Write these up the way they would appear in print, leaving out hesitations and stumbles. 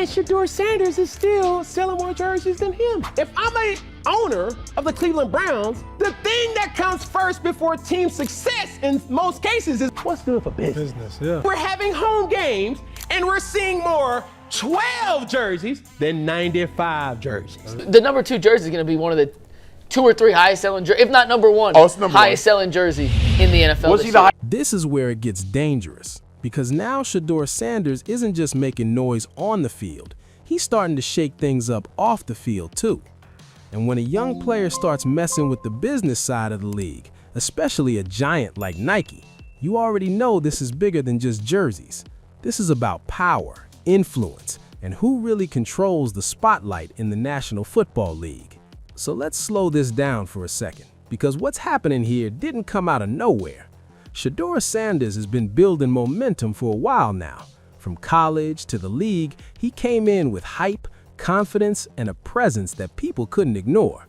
And Shedeur Sanders is still selling more jerseys than him. If I'm a owner of the Cleveland Browns, the thing that comes first before team success in most cases is what's good for business. Yeah. We're having home games and we're seeing more 12 jerseys than 95 jerseys. The number 2 jersey is going to be one of the 2 or 3 highest selling jerseys, if not number 1, highest selling jersey in the NFL. This is where it gets dangerous, because now Shedeur Sanders isn't just making noise on the field, he's starting to shake things up off the field too. And when a young player starts messing with the business side of the league, especially a giant like Nike, you already know this is bigger than just jerseys. This is about power, influence, and who really controls the spotlight in the National Football League. So let's slow this down for a second, because what's happening here didn't come out of nowhere. Shedeur Sanders has been building momentum for a while now. From college to the league, he came in with hype, confidence, and a presence that people couldn't ignore.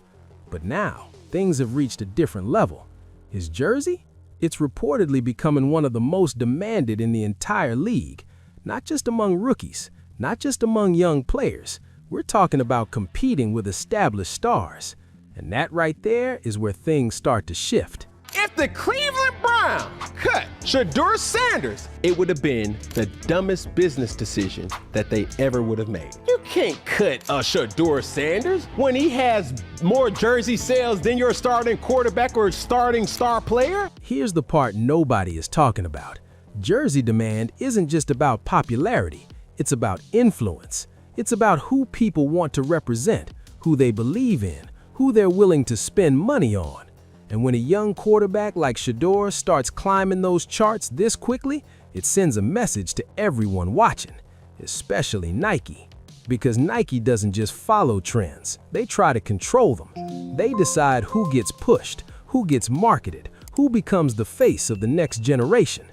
But now, things have reached a different level. His jersey? It's reportedly becoming one of the most demanded in the entire league. Not just among rookies, not just among young players. We're talking about competing with established stars. And that right there is where things start to shift. If the Cleveland Browns cut Shedeur Sanders, it would have been the dumbest business decision that they ever would have made. You can't cut Shedeur Sanders when he has more jersey sales than your starting quarterback or starting star player. Here's the part nobody is talking about. Jersey demand isn't just about popularity, it's about influence. It's about who people want to represent, who they believe in, who they're willing to spend money on. And when a young quarterback like Shedeur starts climbing those charts this quickly, it sends a message to everyone watching, especially Nike. Because Nike doesn't just follow trends, they try to control them. They decide who gets pushed, who gets marketed, who becomes the face of the next generation.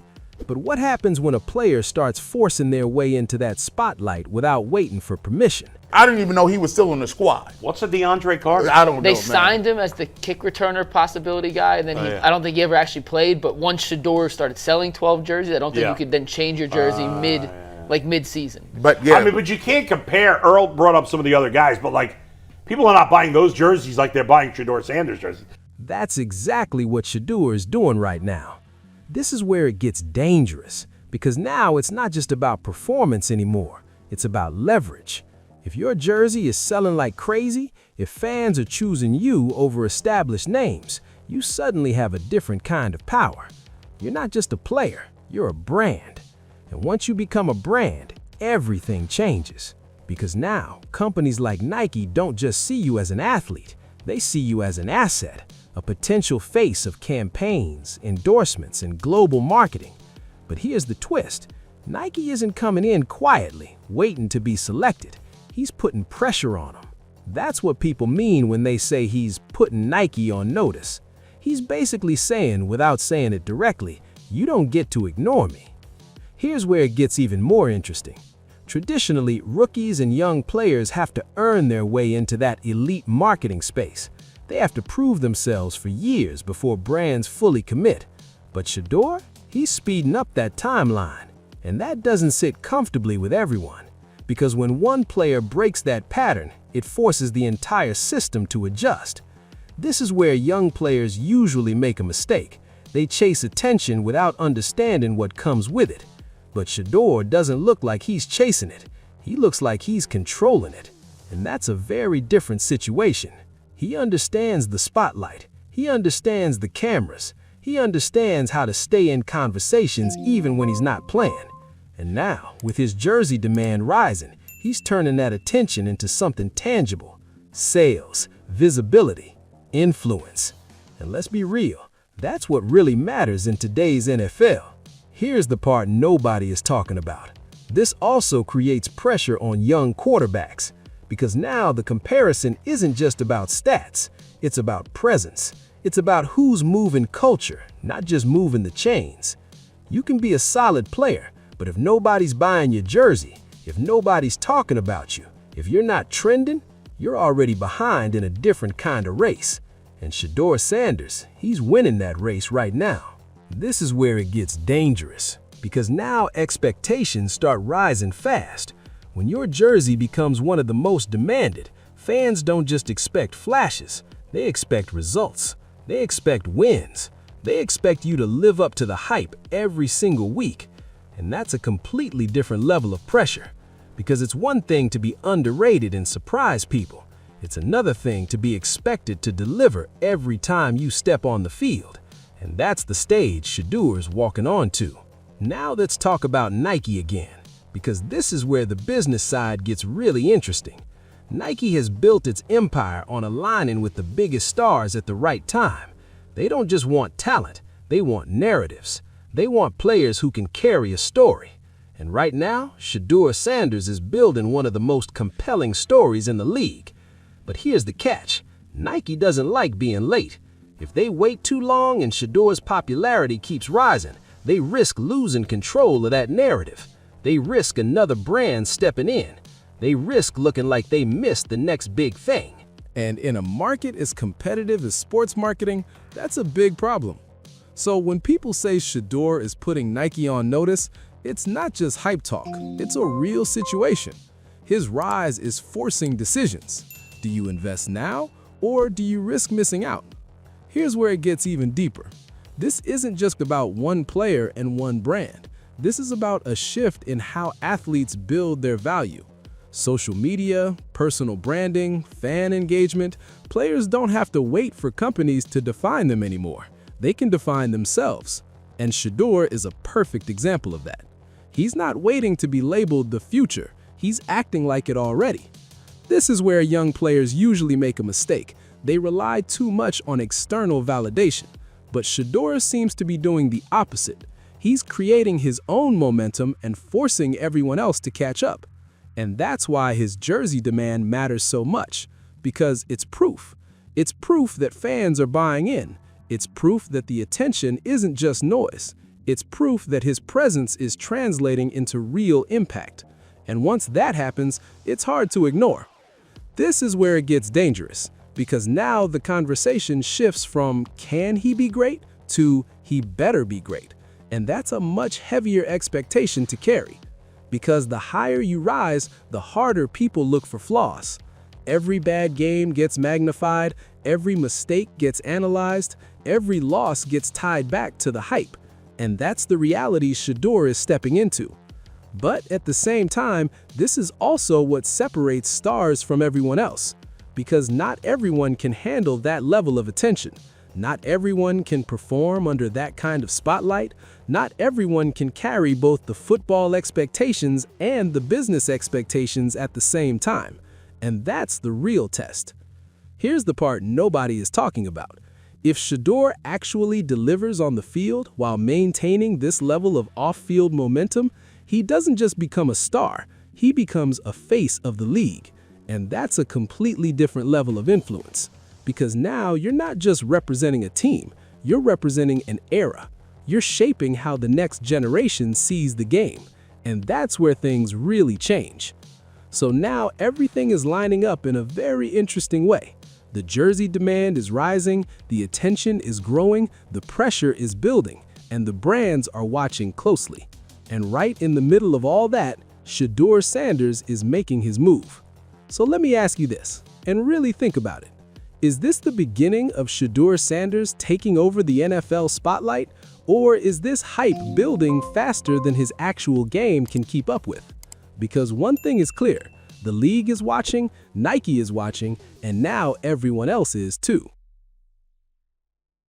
But what happens when a player starts forcing their way into that spotlight without waiting for permission? I didn't even know he was still on the squad. What's a DeAndre Carter? I don't know, They signed him as the kick returner possibility guy, and then I don't think he ever actually played. But once Shedeur started selling 12 jerseys, I don't think you could then change your jersey mid-season. But yeah, I mean, but you can't compare. Earl brought up some of the other guys, but like, people are not buying those jerseys like they're buying Shedeur Sanders jerseys. That's exactly what Shedeur is doing right now. This is where it gets dangerous, because now it's not just about performance anymore, it's about leverage. If your jersey is selling like crazy, if fans are choosing you over established names, you suddenly have a different kind of power. You're not just a player, you're a brand. And once you become a brand, everything changes. Because now, companies like Nike don't just see you as an athlete, they see you as an asset, a potential face of campaigns, endorsements, and global marketing. But here's the twist. Nike isn't coming in quietly, waiting to be selected. He's putting pressure on them. That's what people mean when they say he's putting Nike on notice. He's basically saying, without saying it directly, you don't get to ignore me. Here's where it gets even more interesting. Traditionally, rookies and young players have to earn their way into that elite marketing space. They have to prove themselves for years before brands fully commit. But Shedeur, he's speeding up that timeline. And that doesn't sit comfortably with everyone. Because when one player breaks that pattern, it forces the entire system to adjust. This is where young players usually make a mistake. They chase attention without understanding what comes with it. But Shedeur doesn't look like he's chasing it. He looks like he's controlling it. And that's a very different situation. He understands the spotlight. He understands the cameras. He understands how to stay in conversations even when he's not playing. And now, with his jersey demand rising, he's turning that attention into something tangible. Sales, visibility, influence. And let's be real, that's what really matters in today's NFL. Here's the part nobody is talking about. This also creates pressure on young quarterbacks. Because now the comparison isn't just about stats, it's about presence. It's about who's moving culture, not just moving the chains. You can be a solid player, but if nobody's buying your jersey, if nobody's talking about you, if you're not trending, you're already behind in a different kind of race. And Shedeur Sanders, he's winning that race right now. This is where it gets dangerous, because now expectations start rising fast. When your jersey becomes one of the most demanded, fans don't just expect flashes, they expect results. They expect wins. They expect you to live up to the hype every single week. And that's a completely different level of pressure. Because it's one thing to be underrated and surprise people. It's another thing to be expected to deliver every time you step on the field. And that's the stage Shedeur's walking onto. Now let's talk about Nike again, because this is where the business side gets really interesting. Nike has built its empire on aligning with the biggest stars at the right time. They don't just want talent, they want narratives. They want players who can carry a story. And right now, Shedeur Sanders is building one of the most compelling stories in the league. But here's the catch. Nike doesn't like being late. If they wait too long and Shedeur's popularity keeps rising, they risk losing control of that narrative. They risk another brand stepping in. They risk looking like they missed the next big thing. And in a market as competitive as sports marketing, that's a big problem. So when people say Shedeur is putting Nike on notice, it's not just hype talk, it's a real situation. His rise is forcing decisions. Do you invest now, or do you risk missing out? Here's where it gets even deeper. This isn't just about one player and one brand. This is about a shift in how athletes build their value. Social media, personal branding, fan engagement, players don't have to wait for companies to define them anymore. They can define themselves. And Shedeur is a perfect example of that. He's not waiting to be labeled the future. He's acting like it already. This is where young players usually make a mistake. They rely too much on external validation. But Shedeur seems to be doing the opposite. He's creating his own momentum and forcing everyone else to catch up. And that's why his jersey demand matters so much, because it's proof. It's proof that fans are buying in. It's proof that the attention isn't just noise. It's proof that his presence is translating into real impact. And once that happens, it's hard to ignore. This is where it gets dangerous, because now the conversation shifts from can he be great to he better be great. And that's a much heavier expectation to carry. Because the higher you rise, the harder people look for flaws. Every bad game gets magnified, every mistake gets analyzed, every loss gets tied back to the hype. And that's the reality Shedeur is stepping into. But at the same time, this is also what separates stars from everyone else. Because not everyone can handle that level of attention. Not everyone can perform under that kind of spotlight. Not everyone can carry both the football expectations and the business expectations at the same time. And that's the real test. Here's the part nobody is talking about. If Shedeur actually delivers on the field while maintaining this level of off-field momentum, he doesn't just become a star, he becomes a face of the league. And that's a completely different level of influence. Because now you're not just representing a team, you're representing an era. You're shaping how the next generation sees the game. And that's where things really change. So now everything is lining up in a very interesting way. The jersey demand is rising, the attention is growing, the pressure is building, and the brands are watching closely. And right in the middle of all that, Shedeur Sanders is making his move. So let me ask you this, and really think about it. Is this the beginning of Shedeur Sanders taking over the NFL spotlight, or is this hype building faster than his actual game can keep up with? Because one thing is clear, the league is watching, Nike is watching, and now everyone else is too.